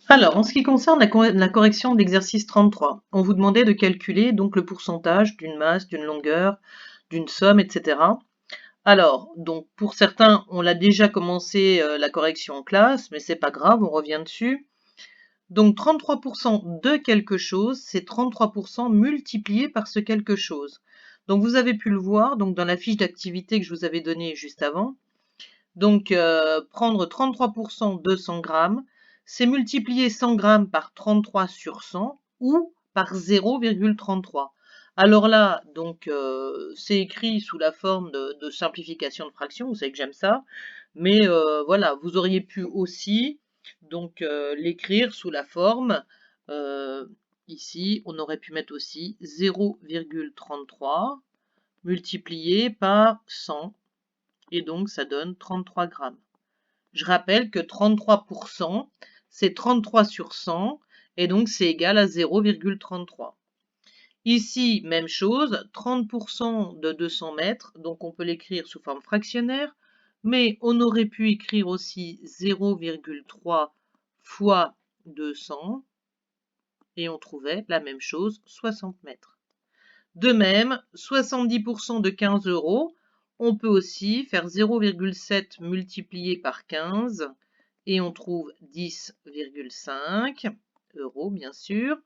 Alors, en ce qui concerne la correction de l'exercice 33, on vous demandait de calculer donc le pourcentage d'une masse, d'une longueur, d'une somme, etc. Alors, donc pour certains, on l'a déjà commencé la correction en classe, mais c'est pas grave, on revient dessus. Donc 33% de quelque chose, c'est 33% multiplié par ce quelque chose. Donc vous avez pu le voir donc dans la fiche d'activité que je vous avais donnée juste avant. Donc prendre 33% de 100 grammes, c'est multiplier 100 grammes par 33 sur 100 ou par 0,33. Alors là, donc c'est écrit sous la forme de simplification de fraction, vous savez que j'aime ça, mais voilà, vous auriez pu aussi donc l'écrire sous la forme, euh, ici, on aurait pu mettre aussi 0,33 multiplié par 100 et donc ça donne 33 grammes. Je rappelle que 33%, c'est 33 sur 100 et donc c'est égal à 0,33. Ici, même chose, 30% de 200 mètres, donc on peut l'écrire sous forme fractionnaire, mais on aurait pu écrire aussi 0,3 fois 200 et on trouvait la même chose, 60 mètres. De même, 70% de 15 euros, on peut aussi faire 0,7 multiplié par 15 et on trouve 10,5 euros, bien sûr.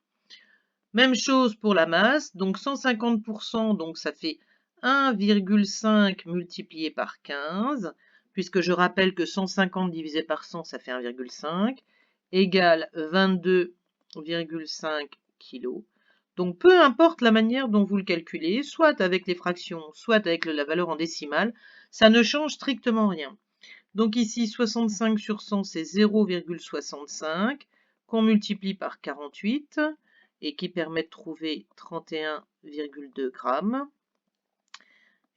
Même chose pour la masse, donc 150%, donc ça fait 1,5 multiplié par 15, puisque je rappelle que 150 divisé par 100, ça fait 1,5, égale 22,5 kg. Donc peu importe la manière dont vous le calculez, soit avec les fractions, soit avec la valeur en décimale, ça ne change strictement rien. Donc ici, 65 sur 100, c'est 0,65 qu'on multiplie par 48 et qui permet de trouver 31,2 grammes.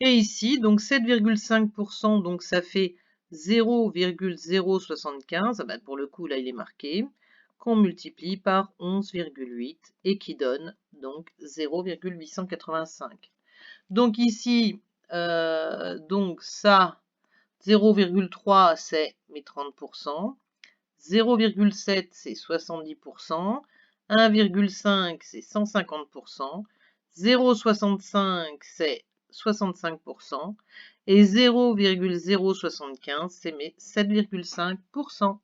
Et ici, donc 7,5%, donc ça fait 0,075, ben pour le coup là il est marqué, qu'on multiplie par 11,8 et qui donne donc 0,885. Donc ici, donc ça, 0,3 c'est mes 30%, 0,7 c'est 70%, 1,5 c'est 150%, 0,65 c'est 65% et 0,075 c'est mes 7,5%.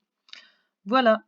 Voilà.